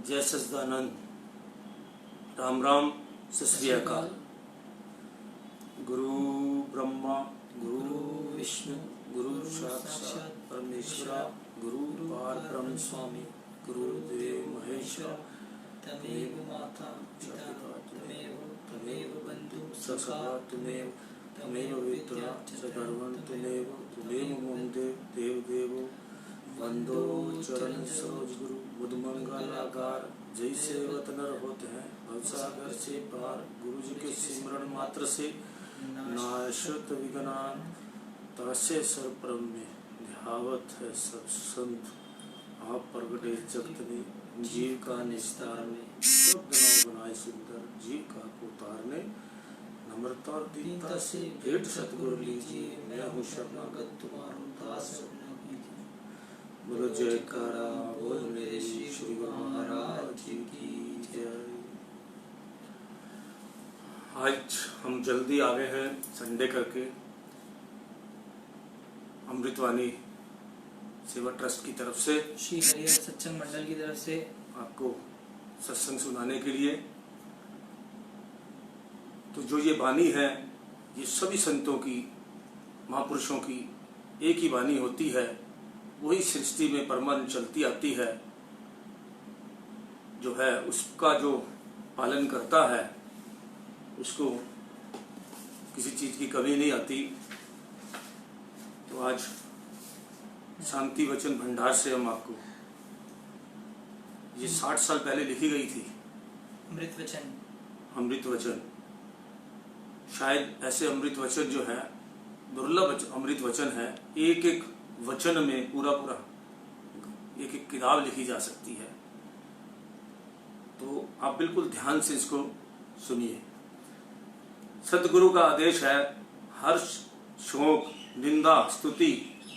जय सच्चिदानंद, राम राम, सत श्री अकाल। गुरु ब्रह्मा गुरु विष्णु गुरु साक्षात परमेश्वरा गुरु पार ब्रह्म स्वामी गुरुदेव महेश्वर तमेव माता पिता तमेव बंधु सखा तमेव तमेव विद्या सर्वं तमेव मम देव देवो वंदो चरण सरोज गुरु बुध मंगलाकार। जैसे वतनर होते हैं भवसागर से पार, गुरु जी के सिमरण मात्र से नाशत विघ्नान। तसे सर्वप्रम में ध्यावत है सब संत, आप प्रगटे जगत में जीव का निस्तार में। शब्द नव बनाए सुंदर जीव का उतारने, नम्रता और दीनता से भेंट सतगुरु लीजिए। मैं हूँ शरणागत तुम्हारा दास, बोलो जयकारा बोल मेरे श्री गुरु महाराज जी की जय। आज हम जल्दी आ गए हैं संडे करके अमृतवाणी सेवा ट्रस्ट की तरफ से, श्री हरिहर सत्संग मंडल की तरफ से आपको सत्संग सुनाने के लिए। तो जो ये वाणी है ये सभी संतों की, महापुरुषों की एक ही वाणी होती है, वही सृष्टि में परमानेंट चलती आती है। जो है उसका जो पालन करता है उसको किसी चीज की कमी नहीं आती। तो आज शांति वचन भंडार से हम आपको, ये 60 साल पहले लिखी गई थी अमृत वचन। शायद ऐसे अमृत वचन जो है दुर्लभ अमृत वचन है, एक एक वचन में पूरा एक एक किताब लिखी जा सकती है। तो आप बिल्कुल ध्यान से इसको सुनिए। सतगुरु का आदेश है, हर्ष शोक निंदा स्तुति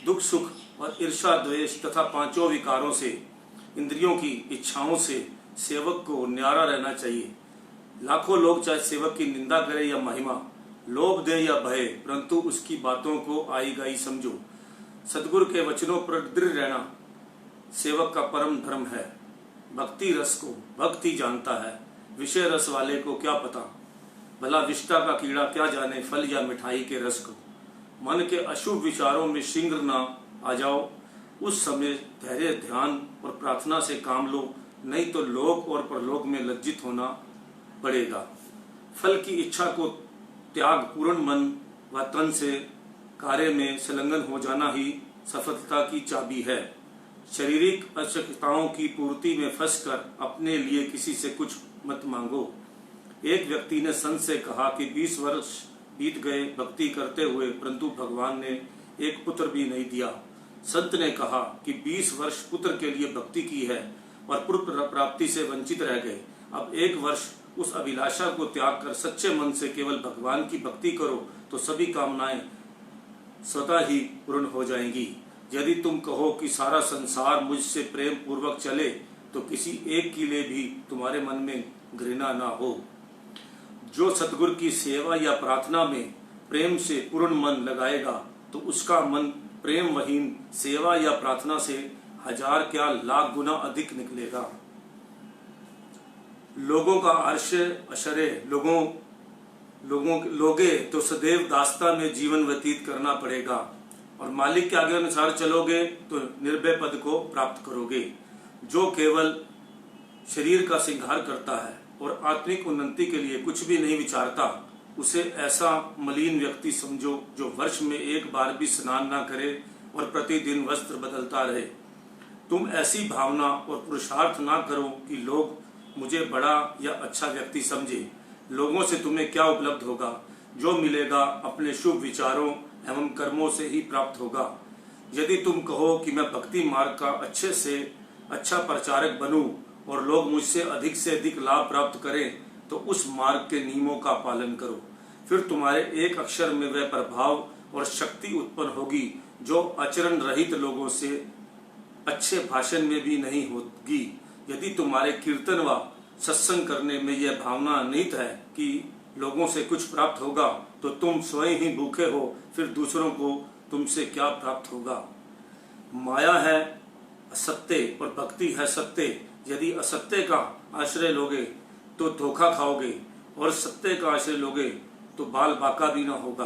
दुख सुख और ईर्षा द्वेष तथा पांचों विकारों से, इंद्रियों की इच्छाओं से सेवक को न्यारा रहना चाहिए। लाखों लोग चाहे सेवक की निंदा करे या महिमा, लोभ दे या भय, परंतु उसकी बातों को आई गई समझो। सतगुरु के वचनों पर दृढ़ रहना सेवक का परम धर्म है। भक्ति रस को भक्ति जानता है, विषय रस वाले को क्या पता। भला विष्टा का कीड़ा क्या जाने फल या मिठाई के रस को। मन के अशुभ विचारों में शीघ्र ना आ जाओ, उस समय धैर्य ध्यान और प्रार्थना से काम लो, नहीं तो लोक और परलोक में लज्जित होना पड़ेगा। फल की इच्छा को त्याग पूर्ण मन व तन से कार्य में संलग्न हो जाना ही सफलता की चाबी है। शारीरिक आवश्यकताओं की पूर्ति में फंसकर अपने लिए किसी से कुछ मत मांगो। एक व्यक्ति ने संत से कहा कि 20 वर्ष बीत गए भक्ति करते हुए, परंतु भगवान ने एक पुत्र भी नहीं दिया। संत ने कहा कि 20 वर्ष पुत्र के लिए भक्ति की है और पुत्र प्राप्ति से वंचित रह गए। अब 1 वर्ष उस अभिलाषा को त्याग कर सच्चे मन से केवल भगवान की भक्ति करो तो सभी कामनाएं स्वतः ही पूर्ण हो जाएंगी। यदि तुम कहो कि सारा संसार मुझसे प्रेम पूर्वक चले तो किसी एक के लिए भी तुम्हारे मन में घृणा ना हो। जो सतगुरु की सेवा या प्रार्थना में प्रेम से पूर्ण मन लगाएगा तो उसका मन प्रेम वहीन सेवा या प्रार्थना से 1000 क्या लाख गुना अधिक निकलेगा। लोगों का आश्रय लोगे तो सदैव दास्ता में जीवन व्यतीत करना पड़ेगा और मालिक के आगे अनुसार चलोगे तो निर्भय पद को प्राप्त करोगे। जो केवल शरीर का श्रृंगार करता है और आत्मिक उन्नति के लिए कुछ भी नहीं विचारता, उसे ऐसा मलिन व्यक्ति समझो जो वर्ष में 1 बार भी स्नान ना करे और प्रतिदिन वस्त्र बदलता रहे। तुम ऐसी भावना और पुरुषार्थ ना करो कि लोग मुझे बड़ा या अच्छा व्यक्ति समझे। लोगों से तुम्हें क्या उपलब्ध होगा? जो मिलेगा अपने शुभ विचारों एवं कर्मों से ही प्राप्त होगा। यदि तुम कहो कि मैं भक्ति मार्ग का अच्छे से अच्छा प्रचारक बनूं और लोग मुझसे से अधिक लाभ प्राप्त करें तो उस मार्ग के नियमों का पालन करो। फिर तुम्हारे एक अक्षर में वह प्रभाव और शक्ति उत्पन्न होगी जो आचरण रहित लोगों से अच्छे भाषण में भी नहीं होगी। यदि तुम्हारे कीर्तन व सत्संग करने में यह भावना निहित है कि लोगों से कुछ प्राप्त होगा तो तुम स्वयं ही भूखे हो, फिर दूसरों को तुमसे क्या प्राप्त होगा। माया है सत्य और भक्ति है सत्य, यदि असत्य का आश्रय लोगे तो धोखा खाओगे, और सत्य का आश्रय लोगे तो बाल बाका भी न होगा।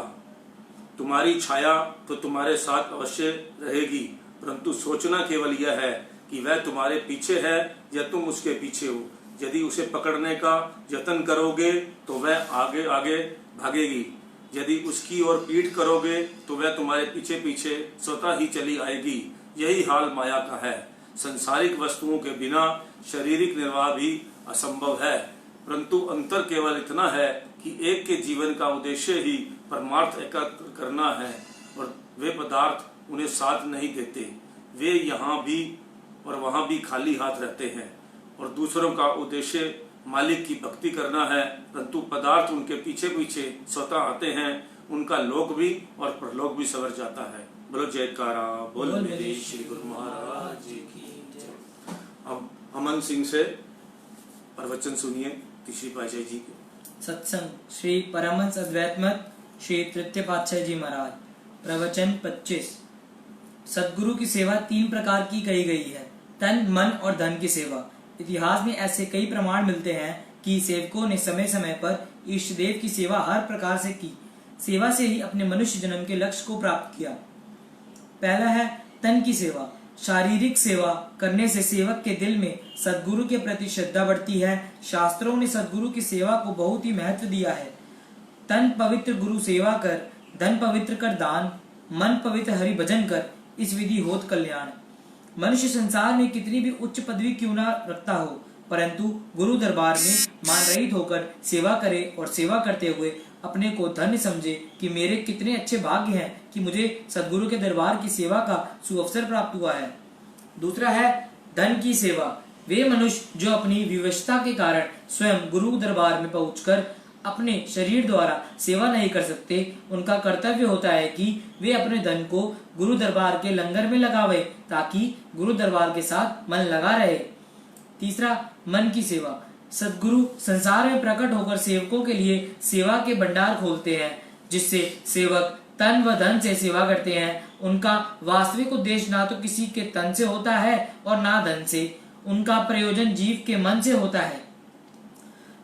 तुम्हारी छाया तो तुम्हारे साथ अवश्य रहेगी, परंतु सोचना केवल यह है कि वह तुम्हारे पीछे है या तुम उसके पीछे हो। यदि उसे पकड़ने का यत्न करोगे तो वह आगे आगे भागेगी, यदि उसकी ओर पीठ करोगे तो वह तुम्हारे पीछे पीछे स्वतः ही चली आएगी। यही हाल माया का है। संसारिक वस्तुओं के बिना शारीरिक निर्वाह भी असंभव है, परंतु अंतर केवल इतना है कि एक के जीवन का उद्देश्य ही परमार्थ एकत्र करना है, और वे पदार्थ उन्हें साथ नहीं देते। वे यहाँ भी और वहाँ भी खाली हाथ रहते हैं, और दूसरों का उद्देश्य मालिक की भक्ति करना है, परंतु पदार्थ उनके पीछे पीछे स्वतः आते हैं। उनका लोक भी और परलोक भी सवर जाता है। बोलो जयकारा बोल मेरे श्री गुरु महाराज जी की जय। अब अमन सिंह से प्रवचन सुनिए तीसरी पातशाही जी के। सत्संग श्री परमहंस अद्वैत मत श्री तृतीय पातशाही जी महाराज। प्रवचन 25। सद्गुरु की सेवा 3 प्रकार की कही गई है, तन मन और धन की सेवा। इतिहास में ऐसे कई प्रमाण मिलते हैं कि सेवकों ने समय समय पर इष्ट देव की सेवा हर प्रकार से की। सेवा से ही अपने मनुष्य जन्म के लक्ष्य को प्राप्त किया। पहला है तन की सेवा। शारीरिक सेवा करने से सेवक के दिल में सद्गुरु के प्रति श्रद्धा बढ़ती है। शास्त्रों ने सद्गुरु की सेवा को बहुत ही महत्व दिया है। तन पवित्र गुरु सेवा कर, धन पवित्र कर दान, मन पवित्र हरि भजन कर, इस विधि होत कल्याण। मनुष्य संसार में कितनी भी उच्च पदवी क्यों न रखता हो, परंतु गुरु दरबार में मान रहित होकर सेवा करे और सेवा करते हुए अपने को धन्य समझे कि मेरे कितने अच्छे भाग्य हैं कि मुझे सद्गुरु के दरबार की सेवा का सुअवसर प्राप्त हुआ है। दूसरा है धन की सेवा। वे मनुष्य जो अपनी विवशता के कारण स्वयं गुरु दरबार में पहुंचकर अपने शरीर द्वारा सेवा नहीं कर सकते, उनका कर्तव्य होता है कि वे अपने धन को गुरु दरबार के लंगर में लगावे, ताकि गुरु दरबार के साथ मन लगा रहे। तीसरा मन की सेवा। सद्गुरु संसार में प्रकट होकर सेवकों के लिए सेवा के भंडार खोलते हैं, जिससे सेवक तन व धन से सेवा करते हैं। उनका वास्तविक उद्देश्य ना तो किसी के तन से होता है और ना धन से। उनका प्रयोजन जीव के मन से होता है।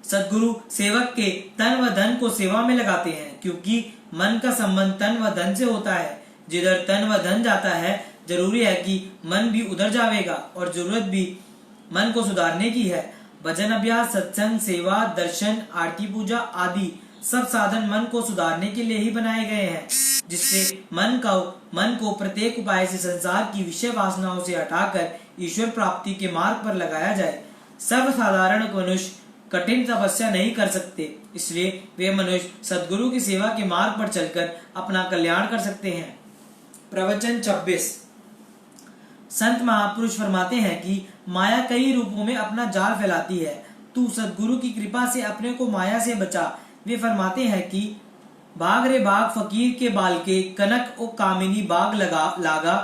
सद्गुरु सेवक के तन व धन को सेवा में लगाते हैं, क्योंकि मन का संबंध तन व धन से होता है। जिधर तन व धन जाता है, जरूरी है कि मन भी उधर जाएगा, और जरूरत भी मन को सुधारने की है। भजन अभ्यास, सत्संग, सेवा, दर्शन, आरती, पूजा आदि सब साधन मन को सुधारने के लिए ही बनाए गए हैं, जिससे मन को प्रत्येक उपाय से संसार की विषय वासनाओं से हटाकर ईश्वर प्राप्ति के मार्ग पर लगाया जाए। सर्वसाधारण मनुष्य कठिन तपस्या नहीं कर सकते, इसलिए वे मनुष्य सद्गुरु की सेवा के मार्ग पर चलकर अपना कल्याण कर सकते हैं। प्रवचन 26। संत महापुरुष फरमाते हैं कि माया कई रूपों में अपना जाल फैलाती है। तू सद्गुरु की कृपा से अपने को माया से बचा। वे फरमाते हैं कि भाग रे भाग फकीर के बाल के, कनक ओ कामिनी बाग लागा,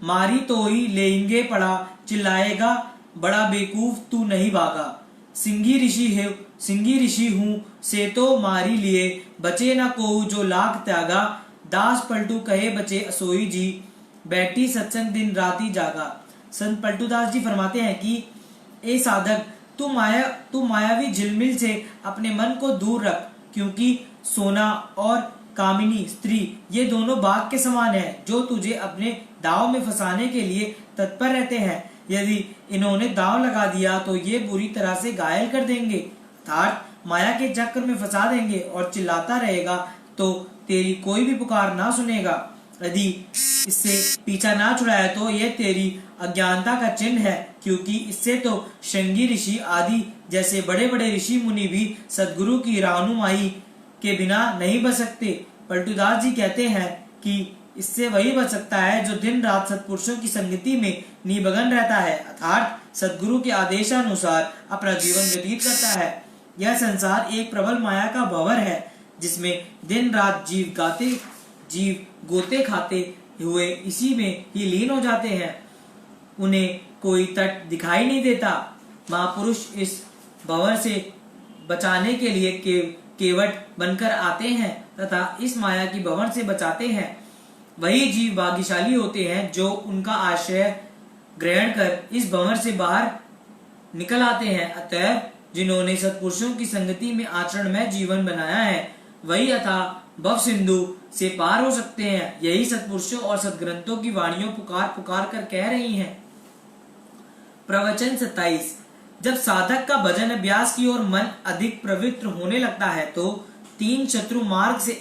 मारी तो ही लेंगे पड़ा, चिल्लाएगा बड़ा बेकूफ तू नहीं भागा। सिंगी ऋषि हूँ से तो मारी लिए, बचे न को जो लाख त्यागा, दास पलटू कहे बचे असोई जी, बैठी सत्संग दिन राती जागा। संत पलटूदास जी फरमाते हैं कि ए साधक, तू मायावी झिलमिल से अपने मन को दूर रख, क्योंकि सोना और कामिनी स्त्री ये दोनों बाघ के समान है, जो तुझे अपने दाव में फंसाने के लिए तत्पर रहते हैं। यदि इन्होंने दाव लगा दिया तो ये बुरी तरह से घायल कर देंगे, अर्थात माया के चक्कर में फंसा देंगे, और चिल्लाता रहेगा तो तेरी कोई भी पुकार ना सुनेगा। यदि इससे पीछा ना छुड़ाया तो यह तेरी अज्ञानता का चिन्ह है, क्योंकि इससे तो श्रृंगी ऋषि आदि जैसे बड़े बड़े ऋषि मुनि भी सद्गुरु की रहनुमाई के बिना नहीं बच सकते। पलटूदास जी कहते हैं कि इससे वही बच सकता है जो दिन रात सत्पुरुषों की संगति में निमग्न रहता है, अर्थात सद्गुरु के आदेशानुसार अपना जीवन व्यतीत करता है। यह संसार एक प्रबल माया का भंवर है, जिसमें दिन रात जीव गोते खाते हुए इसी में ही लीन हो जाते हैं। उन्हें कोई तट दिखाई नहीं देता। महापुरुष इस भंवर से बचाने के लिए केवट बनकर आते हैं तथा इस माया की भंवर से बचाते हैं। वही जीव भाग्यशाली होते हैं जो उनका आश्रय ग्रहण कर इस भंवर से बाहर निकल आते हैं। अतः जिन्होंने सत्पुरुषों की संगति में आचरण में जीवन बनाया है वही अतः भव सिंधु से पार हो सकते हैं। यही सत्पुरुषों और सदग्रंथों की वाणियों पुकार पुकार कर कह रही हैं। प्रवचन 27। जब साधक का भजन अभ्यास की ओर मन अधिक पवित्र होने लगता है तो 3 शत्रु मार्ग से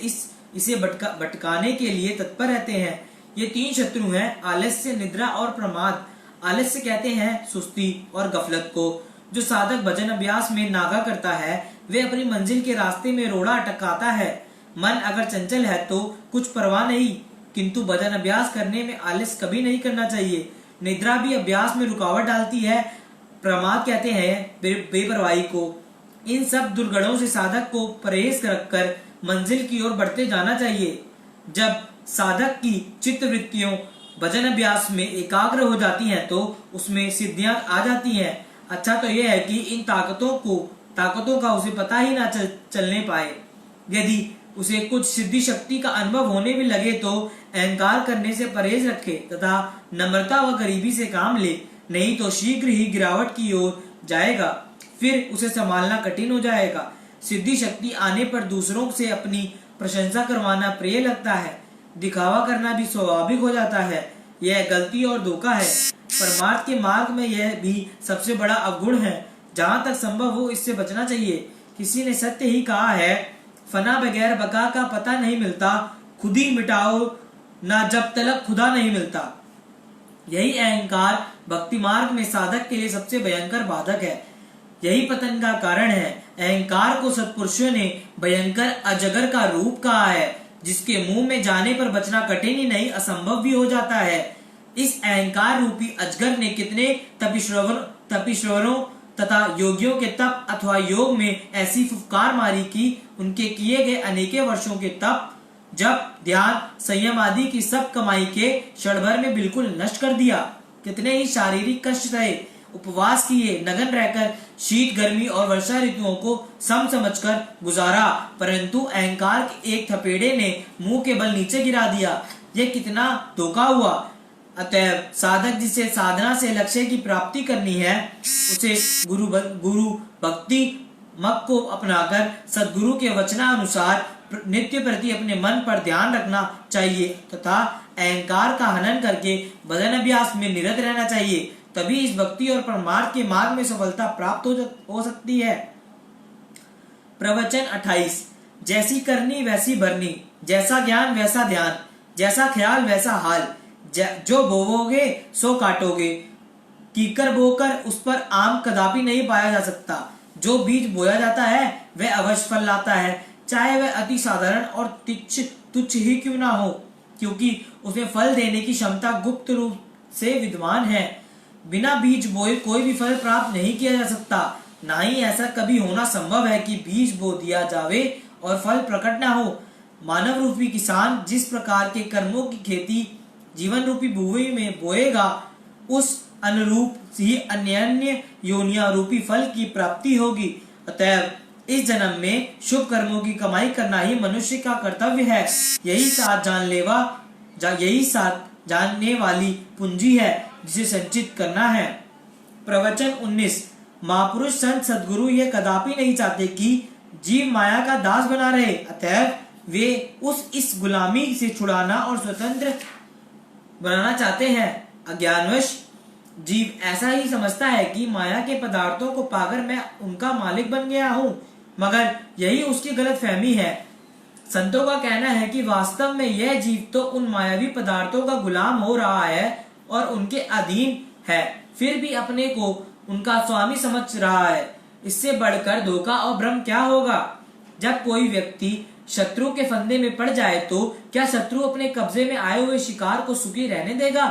इसे भटकाने के लिए तत्पर रहते हैं। ये 3 शत्रु हैं आलस्य, निद्रा और प्रमाद। आलस्य कहते हैं सुस्ती और गफलत को। जो साधक भजन अभ्यास में नागा करता है वे अपनी मंजिल के रास्ते में रोड़ा अटकाता है। मन अगर चंचल है तो कुछ परवाह नहीं, किंतु भजन अभ्यास करने में आलस्य कभी नहीं करना चाहिए। निद्रा भी अभ्यास में रुकावट डालती है। प्रमाद कहते हैं बेपरवाही को। इन सब दुर्गुणों से साधक को परहेज रखकर मंजिल की ओर बढ़ते जाना चाहिए। जब साधक की चित्त वृत्तियों भजन अभ्यास में एकाग्र हो जाती हैं तो उसमें सिद्धियां आ जाती हैं। अच्छा तो यह है कि इन ताकतों का उसे पता ही ना चलने पाए। यदि उसे कुछ सिद्धि शक्ति का अनुभव होने भी लगे तो अहंकार करने से परहेज रखे तथा नम्रता व गरीबी से काम ले, नहीं तो शीघ्र ही गिरावट की ओर जाएगा, फिर उसे संभालना कठिन हो जाएगा। सिद्धि शक्ति आने पर दूसरों से अपनी प्रशंसा करवाना प्रिय लगता है, दिखावा करना भी स्वाभाविक हो जाता है। यह गलती और धोखा है। परमार्थ के मार्ग में यह भी सबसे बड़ा अवगुण है। जहाँ तक संभव हो इससे बचना चाहिए। किसी ने सत्य ही कहा है, फना बगैर बका का पता नहीं मिलता, खुद ही मिटाओ ना जब तलक खुदा नहीं मिलता। यही अहंकार भक्ति मार्ग में साधक के लिए सबसे भयंकर बाधक है। यही पतन का कारण है। अहंकार को सत्पुरुषों ने भयंकर अजगर का रूप कहा है, जिसके मुंह में जाने पर बचना कठिन ही नहीं असंभव भी हो जाता है। इस अहंकार रूपी अजगर ने कितने तपीश्वरों तथा योगियों के तप अथवा योग में ऐसी फुफकार मारी कि उनके किए गए अनेकों वर्षों के तप, जब ध्यान, संयम आदि की सब कमाई के क्षण भर में बिल्कुल नष्ट कर दिया। कितने ही शारीरिक कष्ट रहे, उपवास किए, नग्न रहकर शीत, गर्मी और वर्षा ऋतुओं को समझकर गुजारा, परंतु अहंकार के एक थपेड़े ने मुंह के बल नीचे गिरा दिया। यह कितना धोखा हुआ। अतएव साधक जिसे साधना से लक्ष्य की प्राप्ति करनी है उसे गुरु भक्ति मग को अपनाकर सद्गुरु के वचनानुसार नित्य प्रति अपने मन पर ध्यान रखना चाहिए तथा अहंकार का हनन करके भजन अभ्यास में निरत रहना चाहिए। तभी इस भक्ति और परमार्थ के मार्ग में सफलता प्राप्त हो सकती है। प्रवचन 28। जैसी करनी वैसी भरनी, जैसा ज्ञान वैसा ध्यान, जैसा ख्याल वैसा हाल, जो बोवोगे सो काटोगे। कीकर बोकर उस पर आम कदापि नहीं पाया जा सकता। जो बीज बोया जाता है वह अवश्य फल लाता है, चाहे वह अति साधारण और तुच्छ ही क्यों ना हो, क्योंकि उसमें फल देने की क्षमता गुप्त रूप से विद्वान है। बिना बीज बोए कोई भी फल प्राप्त नहीं किया जा सकता। ना ही ऐसा कभी होना संभव है कि बीज बो दिया जावे और फल प्रकट ना हो। मानव रूपी किसान जिस प्रकार के कर्मों की खेती जीवन रूपी भूमि में बोएगा, उस अनुरूप ही अन्य योनिया रूपी फल की प्राप्ति होगी। अतएव इस जन्म में शुभ कर्मों की कमाई करना ही मनुष्य का कर्तव्य है। यही साथ जानने वाली पूंजी है जिसे संचित करना है। प्रवचन 19। महापुरुष संत सद्गुरु ये कदापि नहीं चाहते कि जीव माया का दास बना रहे। अतएव वे इस गुलामी से छुड़ाना और स्वतंत्र बनाना चाहते हैं। अज्ञानवश जीव ऐसा ही समझता है कि माया के पदार्थों को पाकर मैं उनका मालिक बन गया हूँ, मगर यही उसकी गलत फहमी है। संतों का कहना है कि वास्तव में यह जीव तो उन मायावी पदार्थों का गुलाम हो रहा है और उनके अधीन है, फिर भी अपने को उनका स्वामी समझ रहा है। इससे बढ़कर धोखा और भ्रम क्या होगा। जब कोई व्यक्ति शत्रु के फंदे में पड़ जाए तो क्या शत्रु अपने कब्जे में आए हुए शिकार को सुखी रहने देगा?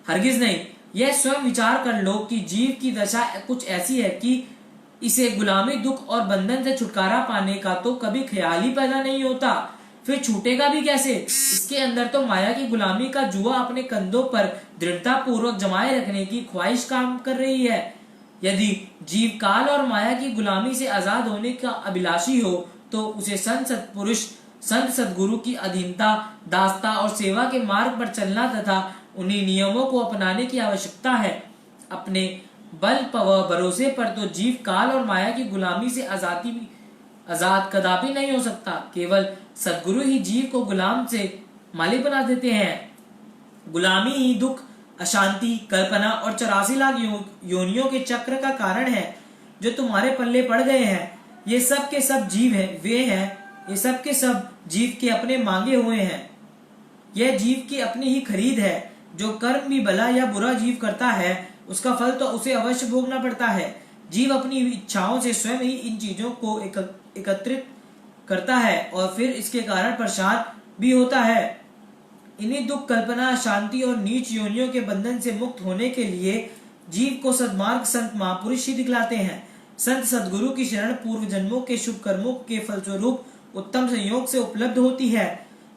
हरगिज नहीं। यह स्वयं विचार कर लो कि जीव की दशा कुछ ऐसी है कि इसे गुलामी, दुख और बंधन से छुटकारा पाने का तो कभी ख्याल ही पैदा नहीं होता, फिर छूटेगा भी कैसे? इसके अंदर तो माया की गुलामी का जुआ अपने कंधों पर दृढ़ता पूर्वक जमाए रखने की ख्वाहिश काम कर रही है। यदि जीव काल और माया की गुलामी से आजाद होने का अभिलाषी हो तो उसे संत सद्गुरु की अधीनता, दासता और सेवा के मार्ग पर चलना तथा उन्हीं नियमों को अपनाने की आवश्यकता है। अपने बल व भरोसे पर तो जीव काल और माया की गुलामी से आजाद कदापि नहीं हो सकता। केवल सद्गुरु ही जीव को गुलाम से मालिक बना देते हैं। गुलामी ही दुख, अशांति, कल्पना और 84 लाख योनियों के चक्र का कारण है जो तुम्हारे पल्ले पड़ गए हैं। ये सब के सब जीव हैं, वे हैं, ये सब के सब जीव के अपने मांगे हुए हैं। यह जीव की अपनी ही खरीद है। जो कर्म भी भला या बुरा जीव करता है उसका फल तो उसे अवश्य भोगना पड़ता है। जीव अपनी इच्छाओं से स्वयं ही इन चीजों को एकत्रित करता है और फिर इसके कारण परेशान भी होता है। इन्हीं दुख, कल्पना, शांति और नीच योनियों के बंधन से मुक्त होने के लिए जीव को सद्मार्ग संत महापुरुष ही दिखलाते हैं। संत सद्गुरु की शरण पूर्व जन्मों के शुभ कर्मों के फलस्वरूप उत्तम संयोग से उपलब्ध होती है।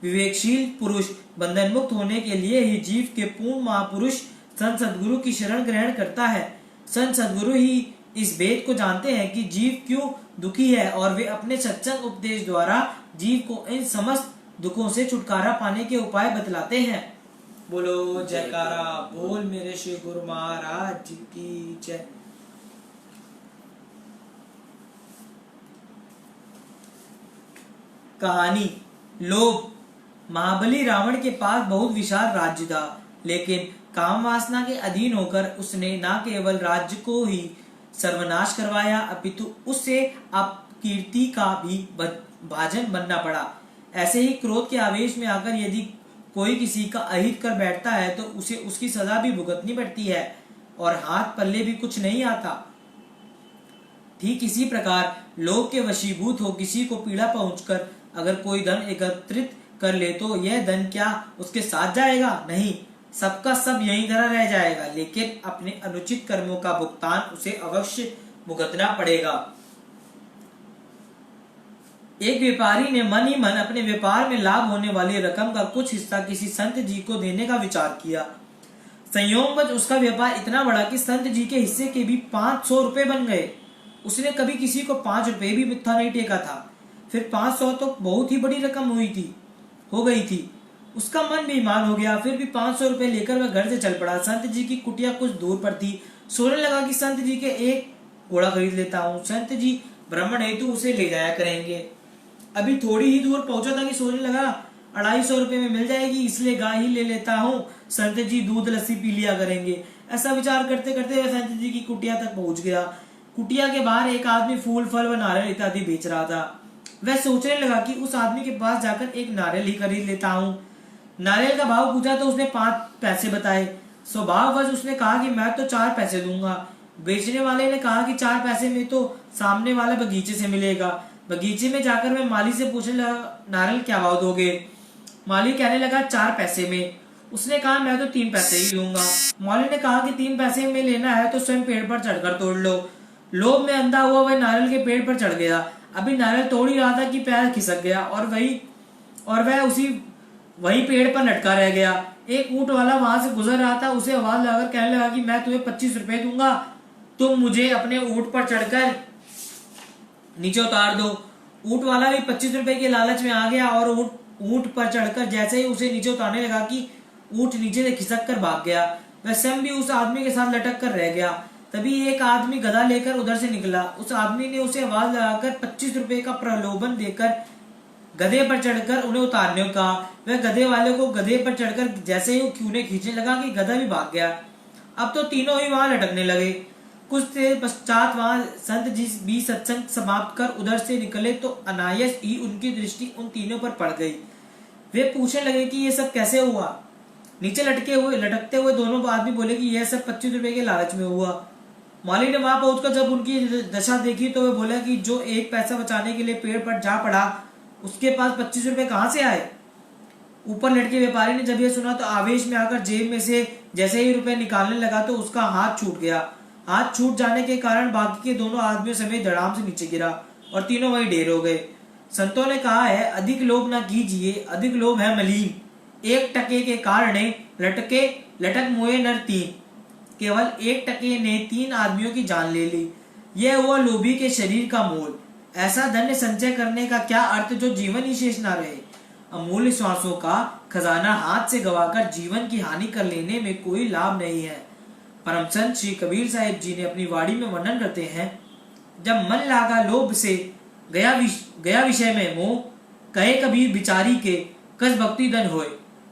विवेकशील पुरुष बंधन मुक्त होने के लिए ही जीव के पूर्ण महापुरुष संत सद्गुरु की शरण ग्रहण करता है। संत सद्गुरु ही इस भेद को जानते हैं कि जीव क्यों दुखी है और वे अपने सत्संग उपदेश द्वारा जीव को इन समस्त दुखों से छुटकारा पाने के उपाय बतलाते हैं। बोलो जयकारा बोल मेरे श्री गुरु महाराज की जय। कहानी। लोभ। महाबली रावण के पास बहुत विशाल राज्य था, लेकिन काम वासना के अधीन होकर उसने न केवल राज्य को ही सर्वनाश करवाया अपितु उससे अपकीर्ति का भी भाजन बनना पड़ा। ऐसे ही क्रोध के आवेश में आकर यदि कोई किसी का अहित कर बैठता है तो उसे उसकी सजा भी भुगतनी पड़ती है और हाथ पल्ले भी कुछ नहीं आता। ठीक इसी प्रकार लोभ के वशीभूत हो किसी को पीड़ा पहुंचकर अगर कोई धन एकत्रित कर ले तो यह धन क्या उसके साथ जाएगा? नहीं, सबका सब यहीं धरा रह जाएगा, लेकिन अपने अनुचित कर्मों का भुगतान उसे अवश्य भुगतना पड़ेगा। एक व्यापारी ने मन ही मन अपने व्यापार में लाभ होने वाली रकम का कुछ हिस्सा किसी संत जी को देने का विचार किया। संयोगवश उसका व्यापार इतना बड़ा कि संत जी के हिस्से के भी 500 रुपए बन गए। उसने कभी किसी को 5 रुपए भी मिथ्या नहीं टेका था, फिर 500 तो बहुत ही बड़ी रकम हो गई थी। उसका मन बेईमान हो गया, फिर भी 500 रुपए लेकर वह घर से चल पड़ा। संत जी की कुटिया कुछ दूर पर थी। सोचने लगा कि संत जी के एक घोड़ा खरीद लेता हूँ, संत जी ब्राह्मण हेतु उसे ले जाया करेंगे। अभी थोड़ी ही दूर पहुंचा था कि सोचने लगा 250 रुपए में मिल जाएगी, इसलिए गाय ही ले लेता हूँ, संत जी दूध लस्सी पी लिया करेंगे। ऐसा विचार करते करते वह संत जी की कुटिया तक पहुंच गया। कुटिया के बाहर एक आदमी फूल, फल व नारियल इत्यादि बेच रहा था। वह सोचने लगा कि उस आदमी के पास जाकर एक नारियल ही खरीद लेता हूँ। नारियल का भाव पूछा तो उसने 5 पैसे बताए। स्वभाववश उसने कहा कि मैं तो 4 पैसे दूंगा। बेचने वाले ने कहा कि 4 पैसे में तो सामने वाले बगीचे से मिलेगा। बगीचे में जाकर वह माली से पूछने लगा, नारियल क्या भाव दोगे? माली कहने लगा 4 पैसे में। उसने कहा मैं तो 3 पैसे ही लूंगा। माली ने कहा कि 3 पैसे में लेना है तो स्वयं पेड़ पर चढ़कर तोड़ लो। लोभ में अंधा हुआ वह नारियल के पेड़ पर चढ़ गया। अभी नारियल तोड़ ही रहा था कि पैर खिसक गया और वह वही पेड़ पर लटका रह गया। एक ऊंट वाला वहां से गुजर रहा था, उसे आवाज लगाकर कहने लगा कि मैं तुम्हें 25 रुपए दूंगा, तुम मुझे अपने ऊंट पर चढ़कर नीचे उतार दो। ऊंट वाला भी 25 रुपए के लालच में आ गया और ऊंट पर चढ़कर जैसे ही उसे नीचे उतारने लगा कि ऊंट नीचे से खिसक कर भाग गया। वह स्वयं भी उस आदमी के साथ लटक कर रह गया। तभी एक आदमी गधा लेकर उधर से निकला। उस आदमी ने उसे आवाज लगाकर 25 रुपए का प्रलोभन देकर गधे पर चढ़कर उन्हें उतारने को कहा। वह गधे वाले को गधे पर चढ़कर जैसे ही उन्हें खींचने लगा कि गधा भी भाग गया। अब तो तीनों ही वहां लटकने लगे। कुछ देर पश्चात वहां संत जी भी सत्संग समाप्त कर उधर से निकले तो अनायास ही उनकी दृष्टि उन तीनों पर पड़ गई। वे पूछने लगे कि ये सब कैसे हुआ? नीचे लटकते हुए दोनों आदमी बोले कि यह सब 25 रुपए के लालच में हुआ। माली ने वहां पहुंचकर जब उनकी दशा देखी तो वह बोला कि जो 1 पैसा बचाने के लिए पेड़ पर जा पड़ा उसके पास 25 रुपए कहां से आए? ऊपर लटके व्यापारी ने जब यह सुना तो आवेश में आकर जेब में से जैसे ही रुपए निकालने लगा तो उसका हाथ छूट गया। हाथ छूट जाने के कारण बाकी के दोनों आदमियों समेत धड़ाम से नीचे गिरा और तीनों वहीं ढेर हो गए। संतों ने कहा है, अधिक लोभ न कीजिए, अधिक लोभ है मलीन। 1 टके के कारण लटक मोए नर 3। केवल 1 टके ने 3 आदमियों की जान ले ली। यह हुआ लोभी के शरीर का मोल। ऐसा धन्य संचय करने का क्या अर्थ जो जीवन ही शेष न रहे। अमूल्य श्वासों का खजाना हाथ से गवाकर जीवन की हानि कर लेने में कोई लाभ नहीं है। परमसंत श्री कबीर साहिब जी ने अपनी वाणी में वर्णन करते हैं, जब मन लागा लोभ से गया विषय में मोह, कहे कबीर बिचारी के कस भक्ति धन होए।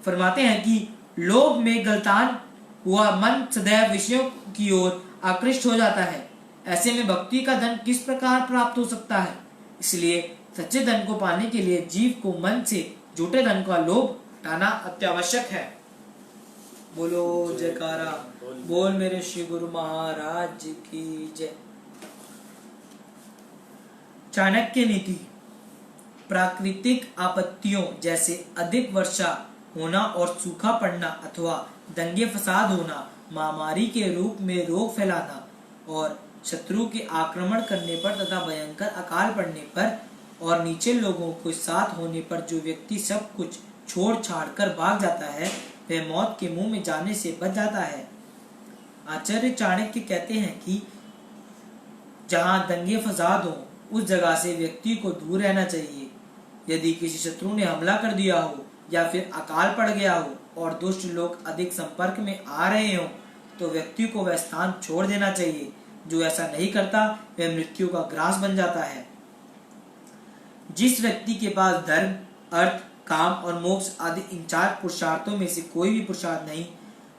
फरमाते हैं कि लोभ में गलतान हुआ मन सदैव विषयों की ओर आकृष्ट हो जाता है। ऐसे में भक्ति का धन किस प्रकार प्राप्त हो सकता है? इसलिए सच्चे धन को पाने के लिए जीव को मन से झूठे धन का लोभ हटाना अत्यावश्यक है। बोलो जयकारा, बोल मेरे श्री गुरु महाराज की जय। चाणक्य नीति। प्राकृतिक आपत्तियों जैसे अधिक वर्षा होना और सूखा पड़ना अथवा दंगे फसाद होना, महामारी के रूप में रोग फैलाना और शत्रु के आक्रमण करने पर तथा भयंकर अकाल पड़ने पर और नीचे लोगों के साथ होने पर जो व्यक्ति सब कुछ छोड़ छाड़ कर भाग जाता है, वह मौत के मुंह में जाने से बच जाता है। आचार्य चाणक्य कहते हैं कि जहां दंगे फसाद हो उस जगह से व्यक्ति को दूर रहना चाहिए। यदि किसी शत्रु ने हमला कर दिया हो या फिर अकाल पड़ गया हो और दुष्ट लोग अधिक संपर्क में आ रहे हो तो व्यक्ति को वह स्थान छोड़ देना चाहिए। जो ऐसा नहीं करता वह मृत्यु का ग्रास बन जाता है। जिस व्यक्ति के पास धर्म, अर्थ, काम और मोक्ष आदि इन 4 पुरुषार्थों में से कोई भी पुरुषार्थ नहीं,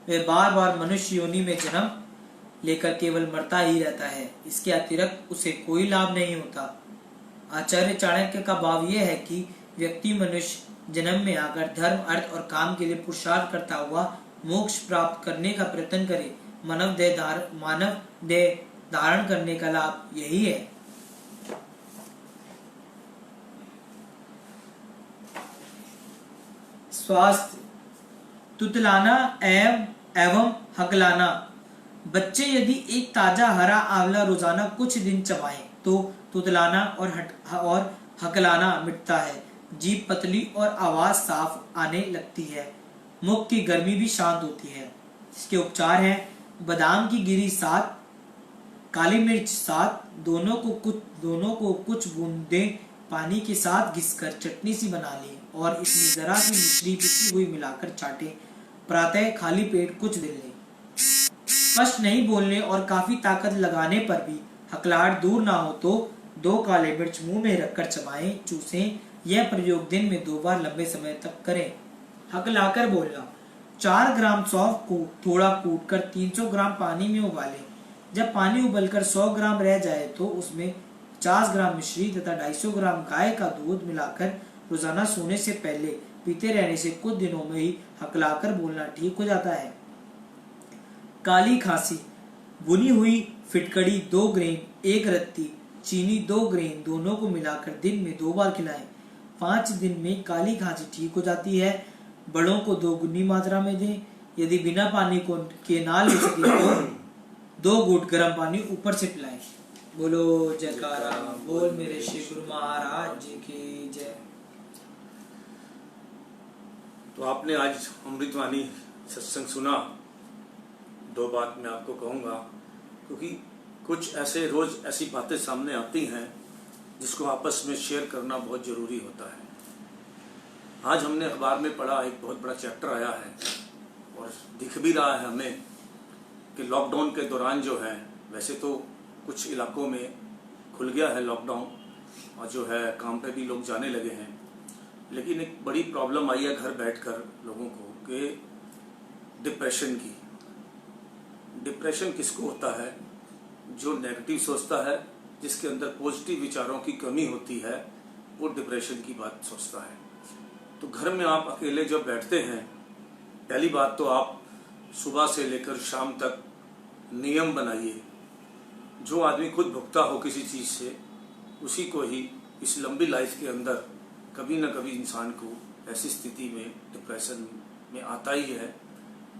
वह बार बार मनुष्य योनि में जन्म लेकर केवल मरता ही रहता है। इसके अतिरिक्त उसे कोई लाभ नहीं होता। आचार्य चाणक्य का भाव यह है कि व्यक्ति मनुष्य जन्म में आकर धर्म, अर्थ और काम के लिए पुरुषार्थ करता हुआ मोक्ष प्राप्त करने का प्रयत्न करे। मानव देह धारण करने का लाभ यही है। स्वास्थ्य। तुतलाना एवं हकलाना। बच्चे यदि एक ताजा हरा आंवला रोजाना कुछ दिन चबाएं तो तुतलाना और हकलाना मिटता है। जीभ पतली और आवाज साफ आने लगती है। मुख की गर्मी भी शांत होती है। इसके उपचार हैं बादाम की गिरी 7, काली मिर्च 7, दोनों को कुछ बूंदे पानी के साथ घिसकर चटनी सी बना ली और इसमें जरा सी मिश्री पिसी हुई मिलाकर चाटे। प्रातः खाली पेट कुछ दिन लें। स्पष्ट नहीं बोलने और काफी ताकत लगाने पर भी हकलाहट दूर ना हो तो 2 काले मिर्च मुंह में रखकर चबाएं, चूसें। यह प्रयोग दिन में 2 बार लंबे समय तक करें। हकलाकर बोलना। 4 ग्राम सौंफ को थोड़ा कूटकर 300 ग्राम पानी में उबालें। जब पानी उबलकर 100 ग्राम रह जाए तो उसमें 50 ग्राम मिश्री तथा 250 ग्राम गाय का दूध मिलाकर रोजाना सोने से पहले पीते रहने से कुछ दिनों में ही हकलाकर बोलना ठीक हो जाता है। काली खांसी। भुनी हुई फिटकड़ी 2 ग्रेन, 1 रत्ती, चीनी 2 ग्रेन, दोनों को मिलाकर दिन में 2 बार खिलाएं। 5 दिन में काली खांसी ठीक हो जाती है। बड़ों को 2 गुनी मात्रा में दें। यदि बिना पानी के ना ले सके तो 2 घूंट गर्म पानी ऊपर से पिलाएं। बोलो जयकारा, बोल मेरे श्री गुरु महाराज जी की जय। तो आपने आज अमृतवाणी सत्संग सुना। 2 बात मैं आपको कहूँगा, क्योंकि कुछ ऐसे रोज ऐसी बातें सामने आती हैं जिसको आपस में शेयर करना बहुत ज़रूरी होता है। आज हमने अखबार में पढ़ा, एक बहुत बड़ा चैप्टर आया है और दिख भी रहा है हमें कि लॉकडाउन के दौरान जो है, वैसे तो कुछ इलाकों में खुल गया है लॉकडाउन और जो है काम पे भी लोग जाने लगे हैं, लेकिन एक बड़ी प्रॉब्लम आई है घर बैठकर लोगों को कि डिप्रेशन की। डिप्रेशन किसको होता है? जो नेगेटिव सोचता है, जिसके अंदर पॉजिटिव विचारों की कमी होती है, वो डिप्रेशन की बात सोचता है। तो घर में आप अकेले जब बैठते हैं, पहली बात तो आप सुबह से लेकर शाम तक नियम बनाइए। जो आदमी खुद भुगता हो किसी चीज़ से, उसी को ही इस लंबी लाइफ के अंदर कभी न कभी इंसान को ऐसी स्थिति में डिप्रेशन में आता ही है।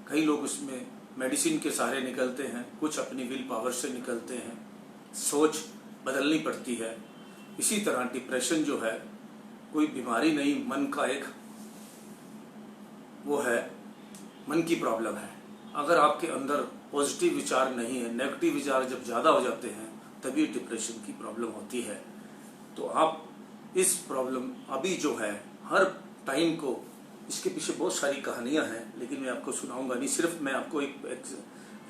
कई लोग उसमें मेडिसिन के सहारे निकलते हैं, कुछ अपनी विल पावर से निकलते हैं। सोच बदलनी पड़ती है। इसी तरह डिप्रेशन जो है कोई बीमारी नहीं, मन का एक वो है, मन की प्रॉब्लम है। अगर आपके अंदर पॉजिटिव विचार नहीं है, नेगेटिव विचार जब ज़्यादा हो जाते हैं तभी डिप्रेशन की प्रॉब्लम होती है। तो आप इस प्रॉब्लम अभी जो है हर टाइम को, इसके पीछे बहुत सारी कहानियां हैं लेकिन मैं आपको सुनाऊंगा नहीं। सिर्फ मैं आपको एक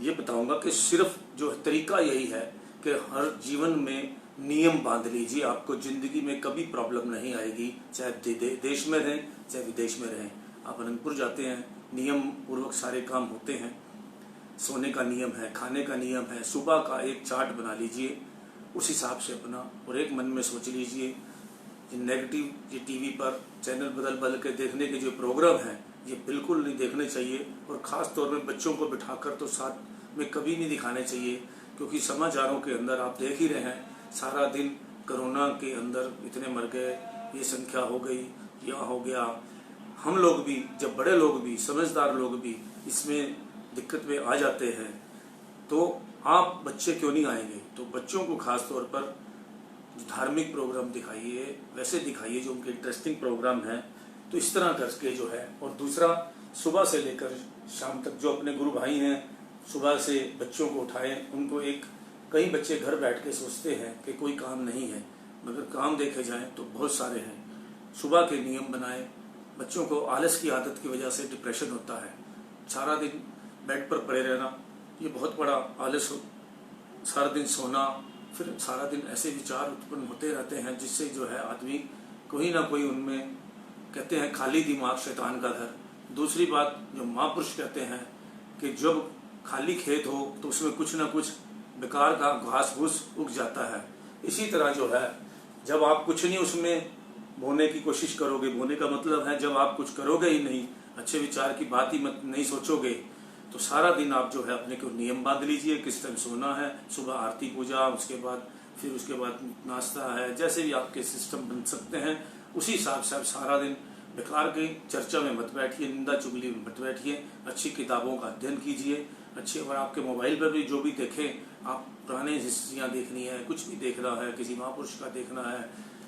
ये बताऊंगा कि सिर्फ जो तरीका यही है कि हर जीवन में नियम बांध लीजिए, आपको ज़िंदगी में कभी प्रॉब्लम नहीं आएगी। चाहे देश में रहें चाहे विदेश में रहें, आप अनंतपुर जाते हैं, नियम पूर्वक सारे काम होते हैं। सोने का नियम है, खाने का नियम है, सुबह का एक चार्ट बना लीजिए, उस हिसाब से अपना, और एक मन में सोच लीजिए ये नेगेटिव, ये टीवी पर चैनल बदल बदल के देखने के जो प्रोग्राम हैं ये बिल्कुल नहीं देखने चाहिए, और ख़ास तौर में बच्चों को बिठाकर तो साथ में कभी नहीं दिखाने चाहिए, क्योंकि समाचारों के अंदर आप देख ही रहे हैं सारा दिन कोरोना के अंदर इतने मर गए, ये संख्या हो गई, यह हो गया। हम लोग भी, जब बड़े लोग भी, समझदार लोग भी इसमें दिक्कत में आ जाते हैं, तो आप बच्चे क्यों नहीं आएंगे। तो बच्चों को खास तौर पर धार्मिक प्रोग्राम दिखाइए, वैसे दिखाइए जो उनके इंटरेस्टिंग प्रोग्राम है, तो इस तरह करके जो है। और दूसरा, सुबह से लेकर शाम तक जो अपने गुरु भाई हैं सुबह से बच्चों को उठाएं, उनको एक, कई बच्चे घर बैठ के सोचते हैं कि कोई काम नहीं है, मगर काम देखे जाएं तो बहुत सारे हैं। सुबह के नियम बनाएं। बच्चों को आलस की आदत की वजह से डिप्रेशन होता है, सारा दिन बेड पर पड़े रहना, ये बहुत बड़ा आलस हो, सारा दिन सोना, फिर सारा दिन ऐसे विचार उत्पन्न होते रहते हैं जिससे जो है आदमी कोई ना कोई, उनमें कहते हैं खाली दिमाग शैतान का घर। दूसरी बात जो महापुरुष कहते हैं कि जब खाली खेत हो तो उसमें कुछ ना कुछ बेकार का घास फूस उग जाता है। इसी तरह जो है जब आप कुछ नहीं उसमें बोने की कोशिश करोगे, बोने का मतलब है जब आप कुछ करोगे ही नहीं, अच्छे विचार की बात ही मत नहीं सोचोगे, तो सारा दिन आप जो है अपने को नियम बांध लीजिए, किस टाइम सोना है, सुबह आरती पूजा, उसके बाद फिर उसके बाद नाश्ता है, जैसे भी आपके सिस्टम बन सकते हैं उसी हिसाब से आप सारा दिन बेकार की चर्चा में मत बैठिए, निंदा चुगली में मत बैठिए, अच्छी किताबों का अध्ययन कीजिए। अच्छी, और आपके मोबाइल पर भी जो भी देखें, आप पुराने हिस्ट्रियाँ देखनी है, कुछ भी देखना है, किसी महापुरुष का देखना है,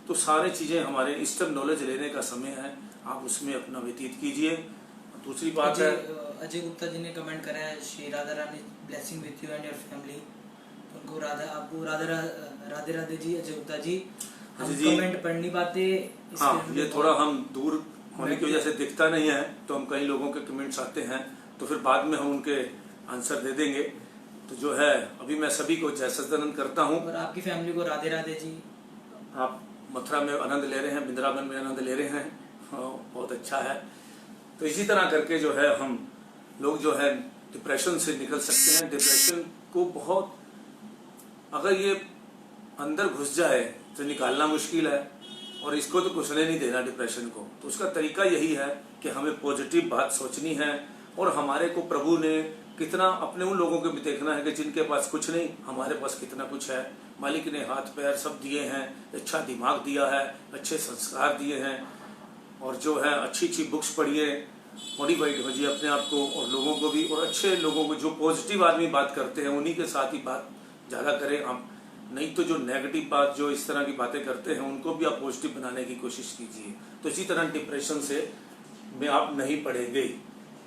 तो सारे चीज़ें हमारे इंस्टेंट नॉलेज लेने का समय है, आप उसमें अपना व्यतीत कीजिए। दूसरी बात है, अजय गुप्ता जी ने कमेंट करा है, Shri Radha Rani blessing with you and your family. उनको आपको राधे राधे जी अजय गुप्ता जी। हम कमेंट पढ़ नहीं पाते, हाँ, ये थोड़ा हम दूर होने की वजह से दिखता नहीं है, तो हम कई लोगों के कमेंट्स आते हैं तो फिर बाद में हम उनके आंसर दे देंगे। तो जो है अभी मैं सभी को जय सच्चिदानंद करता हूँ, और आपकी फैमिली को राधे राधे जी। आप मथुरा में आनंद ले रहे हैं, वृंदावन में आनंद ले रहे हैं, बहुत अच्छा है। तो इसी तरह करके जो है हम लोग जो है डिप्रेशन से निकल सकते हैं। डिप्रेशन को बहुत, अगर ये अंदर घुस जाए तो निकालना मुश्किल है, और इसको तो घुसने नहीं देना डिप्रेशन को। तो उसका तरीका यही है कि हमें पॉजिटिव बात सोचनी है, और हमारे को प्रभु ने कितना, अपने उन लोगों को भी देखना है कि जिनके पास कुछ नहीं, हमारे पास कितना कुछ है। मालिक ने हाथ पैर सब दिए हैं, अच्छा दिमाग दिया है, अच्छे संस्कार दिए हैं, और जो है अच्छी अच्छी बुक्स पढ़िए, मोटिवेट होइए अपने आप को और लोगों को भी, और अच्छे लोगों को, जो पॉजिटिव आदमी बात करते हैं उन्हीं के साथ ही बात ज़्यादा करें हम, नहीं तो जो नेगेटिव बात, जो इस तरह की बातें करते हैं उनको भी आप पॉजिटिव बनाने की कोशिश कीजिए। तो इसी तरह डिप्रेशन से में आप नहीं पड़ेंगे।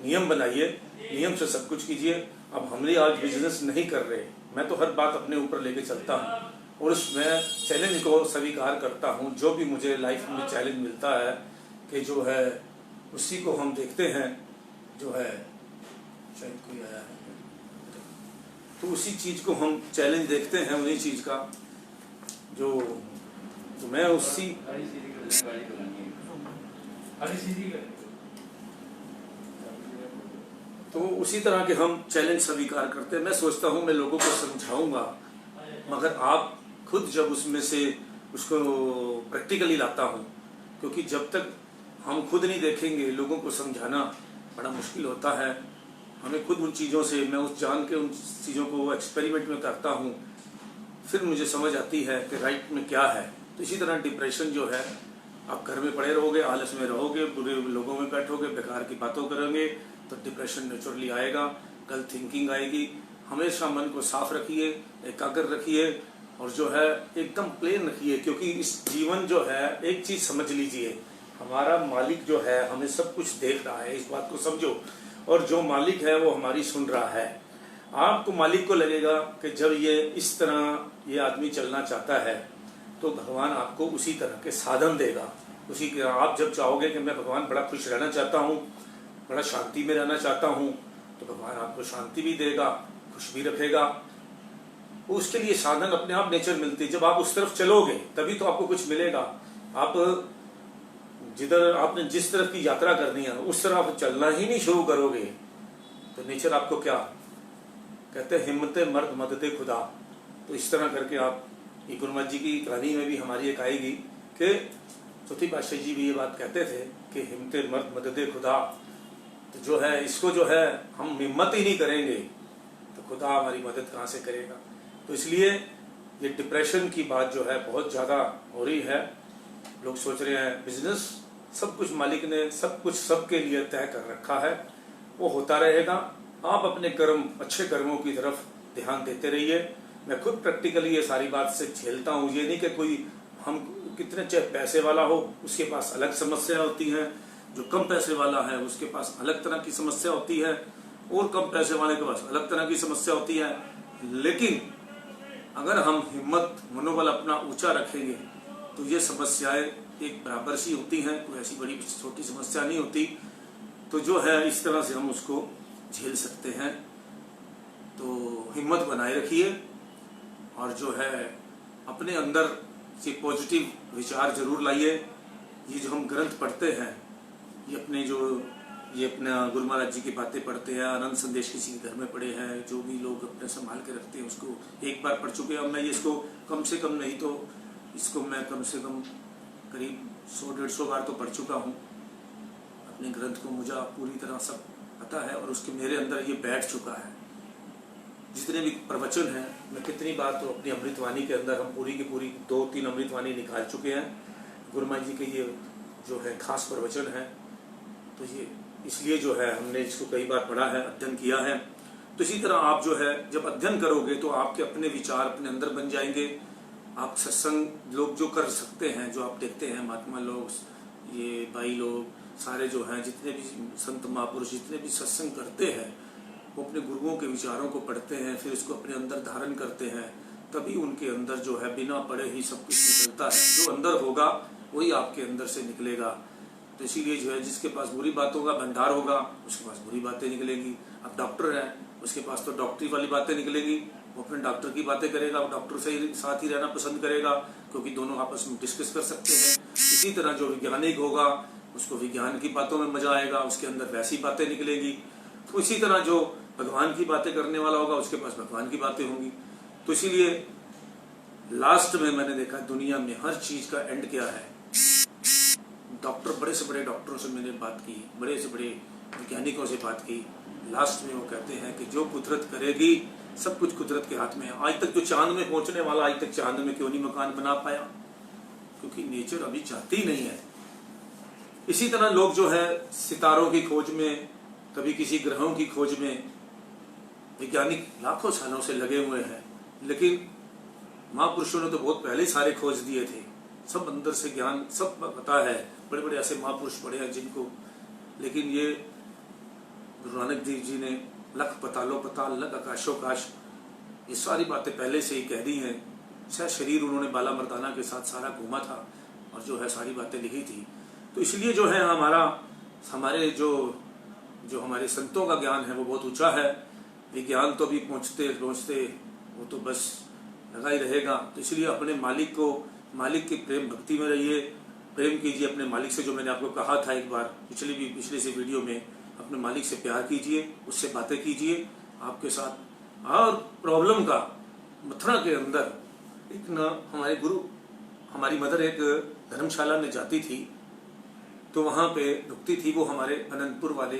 नियम बनाइए, नियम से सब कुछ कीजिए। अब हमने आज बिजनेस नहीं कर रहे, मैं तो हर बात अपने ऊपर लेके चलता हूँ, और उसमें चैलेंज को स्वीकार करता हूँ। जो भी मुझे लाइफ में चैलेंज मिलता है कि जो है उसी को हम देखते हैं, जो है शायद कोई आया है, तो उसी चीज को हम चैलेंज देखते हैं, उन्हीं चीज का जो, तो मैं उसी तो उसी तरह के हम चैलेंज स्वीकार करते हैं। मैं सोचता हूँ मैं लोगों को समझाऊंगा, मगर आप खुद जब उसमें से उसको प्रैक्टिकली लाता हूँ, क्योंकि जब तक हम खुद नहीं देखेंगे लोगों को समझाना बड़ा मुश्किल होता है। हमें खुद उन चीज़ों से, मैं उस जान के उन चीज़ों को एक्सपेरिमेंट में करता हूँ, फिर मुझे समझ आती है कि राइट में क्या है। तो इसी तरह डिप्रेशन जो है, आप घर में पड़े रहोगे, आलस में रहोगे, बुरे लोगों में बैठोगे, बेकार की बातों करोगे, तो डिप्रेशन नेचुरली आएगा, गलत थिंकिंग आएगी। हमेशा मन को साफ रखिए, एकाग्र रखिए, और जो है एकदम प्लेन रखिए, क्योंकि इस जीवन जो है, एक चीज़ समझ लीजिए, हमारा मालिक जो है हमें सब कुछ देख रहा है, इस बात को समझो, और जो मालिक है वो हमारी सुन रहा है। आपको मालिक को लगेगा कि जब ये इस तरह ये आदमी चलना चाहता है तो भगवान आपको उसी तरह के साधन देगा। उसी के आप जब चाहोगे कि मैं भगवान बड़ा खुश रहना चाहता हूँ, बड़ा शांति में रहना चाहता हूँ, तो भगवान आपको शांति भी देगा, खुश भी रखेगा। उसके लिए साधन अपने आप नेचर मिलती है। जब आप उस तरफ चलोगे तभी तो आपको कुछ मिलेगा। आप जिधर आपने जिस तरफ की यात्रा करनी है उस तरफ चलना ही नहीं शुरू करोगे तो नेचर आपको क्या कहते हैं, हिम्मत मर्द मदद खुदा। तो इस तरह करके आप, ये गुरुमत जी की कहानी में भी हमारी एक आएगी कि चौथी पातशाही जी भी ये बात कहते थे कि हिम्मत मर्द मदद खुदा। तो जो है इसको जो है हम हिम्मत ही नहीं करेंगे तो खुदा हमारी मदद कहाँ से करेगा। तो इसलिए ये डिप्रेशन की बात जो है बहुत ज़्यादा हो रही है। लोग सोच रहे हैं बिजनेस सब कुछ मालिक ने सब कुछ सबके लिए तय कर रखा है, वो होता रहेगा। आप अपने कर्म, अच्छे कर्मों की तरफ ध्यान देते रहिए। मैं खुद प्रैक्टिकली ये सारी बात से झेलता हूँ। ये नहीं कि कोई हम कितने चाहे पैसे वाला हो उसके पास अलग समस्या होती है, जो कम पैसे वाला है उसके पास अलग तरह की समस्या होती है, और कम पैसे वाले के पास अलग तरह की समस्या होती है। लेकिन अगर हम हिम्मत, मनोबल अपना ऊंचा रखेंगे तो ये समस्याएं एक बराबर सी होती हैं, कोई ऐसी बड़ी छोटी समस्या नहीं होती। तो जो है इस तरह से हम उसको झेल सकते हैं। तो हिम्मत बनाए रखिए और जो है अपने अंदर से पॉजिटिव विचार जरूर लाइए। ये जो हम ग्रंथ पढ़ते हैं, ये अपना गुरु महाराज जी की बातें पढ़ते हैं, आनंद संदेश किसी के घर में पढ़े हैं, जो भी लोग अपने संभाल के रखते हैं उसको एक बार पढ़ चुके हैं। अब मैं ये इसको कम से कम नहीं तो इसको मैं कम से कम करीब 100-150 बार तो पढ़ चुका हूँ। अपने ग्रंथ को मुझे पूरी तरह सब पता है और उसके मेरे अंदर ये बैठ चुका है। जितने भी प्रवचन हैं, मैं कितनी बार तो अपनी अमृतवाणी के अंदर हम पूरी की पूरी 2-3 अमृतवाणी निकाल चुके हैं। गुरु महाराज जी के ये जो है खास प्रवचन है, तो ये इसलिए जो है हमने इसको कई बार पढ़ा है, अध्ययन किया है। तो इसी तरह आप जो है जब अध्ययन करोगे तो आपके अपने विचार अपने अंदर बन जाएंगे। आप सत्संग लोग जो कर सकते हैं, जो आप देखते हैं महात्मा लोग, ये भाई लोग सारे जो हैं, जितने भी संत महापुरुष जितने भी सत्संग करते हैं, वो अपने गुरुओं के विचारों को पढ़ते हैं, फिर उसको अपने अंदर धारण करते हैं। तभी उनके अंदर जो है बिना पढ़े ही सब कुछ निकलता है। जो अंदर होगा वही आपके अंदर से निकलेगा। तो इसीलिए जो है जिसके पास बुरी बातों का भंडार होगा उसके पास बुरी बातें निकलेंगी। अब डॉक्टर है, उसके पास तो डॉक्टरी वाली बातें निकलेगी, वो अपने डॉक्टर की बातें करेगा, वो डॉक्टर से ही साथ ही रहना पसंद करेगा क्योंकि दोनों आपस में डिस्कस कर सकते हैं। इसी तरह जो वैज्ञानिक होगा उसको विज्ञान की बातों में मजा आएगा, उसके अंदर वैसी बातें निकलेगी। तो इसी तरह जो भगवान की बातें करने वाला होगा उसके पास भगवान की बातें होंगी। तो इसीलिए लास्ट में मैंने देखा दुनिया में हर चीज का एंड क्या है। डॉक्टर, बड़े से बड़े डॉक्टरों से मैंने बात की, बड़े से बड़े वैज्ञानिकों से बात की, लास्ट में वो कहते हैं कि जो कुदरत करेगी सब कुछ कुदरत के हाथ में है। आज तक जो चांद में पहुंचने वाला आज तक चांद में क्यों नहीं मकान बना पाया? क्योंकि नेचर अभी चाहती नहीं है। इसी तरह लोग जो है सितारों की खोज में, कभी किसी ग्रहों की खोज में, वैज्ञानिक लाखों सालों से लगे हुए हैं, लेकिन महापुरुषों ने तो बहुत पहले सारे खोज दिए थे। सब अंदर से ज्ञान सब पता है, बड़े बड़े ऐसे महापुरुष पड़े हैं जिनको, लेकिन ये गुरु नानक देव जी ने लख पतालो पताल लख आकाशोकाश ये सारी बातें पहले से ही कह दी हैं। शायद शरीर उन्होंने बाला मर्दाना के साथ सारा घूमा था और जो है सारी बातें लिखी थी। तो इसलिए जो है हमारे जो हमारे संतों का ज्ञान है वो बहुत ऊंचा है। विज्ञान तो भी पहुंचते पहुंचते वो तो बस लगा ही रहेगा। तो इसलिए अपने मालिक की प्रेम भक्ति में रहिए, प्रेम कीजिए अपने मालिक से। जो मैंने आपको कहा था एक बार पिछले से वीडियो में, अपने मालिक से प्यार कीजिए, उससे बातें कीजिए आपके साथ। और प्रॉब्लम का मथुरा के अंदर एक ना हमारी मदर एक धर्मशाला में जाती थी, तो वहां पे रुकती थी। वो हमारे अनंतपुर वाले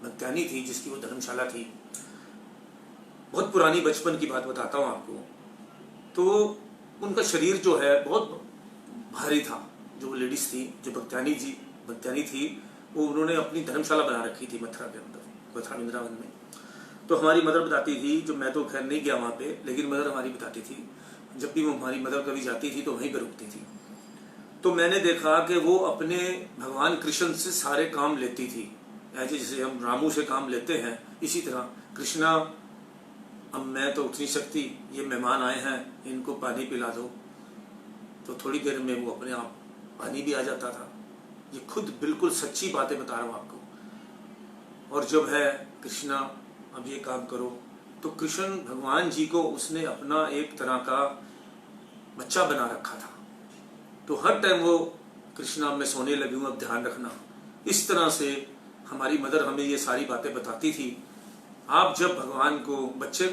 भक्त्यानी थी जिसकी वो धर्मशाला थी। बहुत पुरानी बचपन की बात बताता हूँ आपको। तो उनका शरीर जो है बहुत भारी था। जो लेडीज थी, जो भक्त्यानी थी, वो उन्होंने अपनी धर्मशाला बना रखी थी मथुरा के अंदर, मथुरा वृंदावन में। तो हमारी मदर बताती थी, जो मैं तो खैर नहीं गया वहाँ पे, लेकिन मदर हमारी बताती थी, जब भी वो हमारी मदर कभी जाती थी तो वहीं पर रुकती थी। तो मैंने देखा कि वो अपने भगवान कृष्ण से सारे काम लेती थी। ऐसे जैसे हम रामू से काम लेते हैं, इसी तरह कृष्णा, अब मैं तो उठ नहीं सकती, ये मेहमान आए हैं, इनको पानी पिला दो। तो थोड़ी देर में वो अपने आप पानी भी आ जाता था। ये खुद बिल्कुल सच्ची बातें बता रहा हूँ आपको। और जब है कृष्णा अब ये काम करो, तो कृष्ण भगवान जी को उसने अपना एक तरह का बच्चा बना रखा था। तो हर टाइम वो कृष्णा मैं सोने लगी हूँ, अब ध्यान रखना। इस तरह से हमारी मदर हमें ये सारी बातें बताती थी। आप जब भगवान को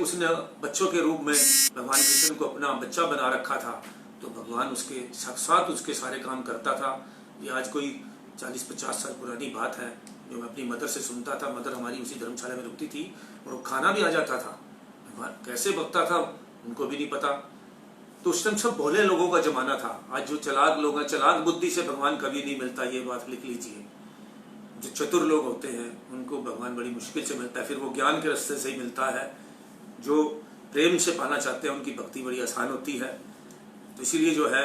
उसने बच्चों के रूप में भगवान कृष्ण को अपना बच्चा बना रखा था, तो भगवान उसके साथ उसके सारे काम करता था। ये आज कोई 40-50 साल पुरानी बात है जो मैं अपनी मदर से सुनता था। मदर हमारी उसी धर्मशाला में रुकती थी और वो खाना भी आ जाता था। भगवान कैसे बकता था उनको भी नहीं पता। तो उस टाइम सब भोले लोगों का जमाना था। आज जो चलाक लोग हैं, चलाक बुद्धि से भगवान कभी नहीं मिलता, ये बात लिख लीजिए। जो चतुर लोग होते हैं उनको भगवान बड़ी मुश्किल से मिलता है, फिर वो ज्ञान के रास्ते से ही मिलता है। जो प्रेम से पाना चाहते हैं उनकी भक्ति बड़ी आसान होती है। तो इसीलिए जो है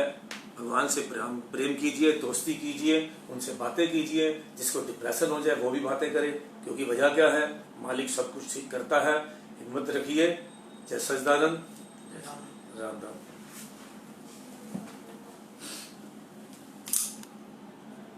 भगवान से प्रेम कीजिए, दोस्ती कीजिए, उनसे बातें कीजिए। जिसको डिप्रेशन हो जाए वो भी बातें करे, क्योंकि वजह क्या है, मालिक सब कुछ ठीक करता है। हिम्मत रखिए। जय सच्चिदानंद, राम राम।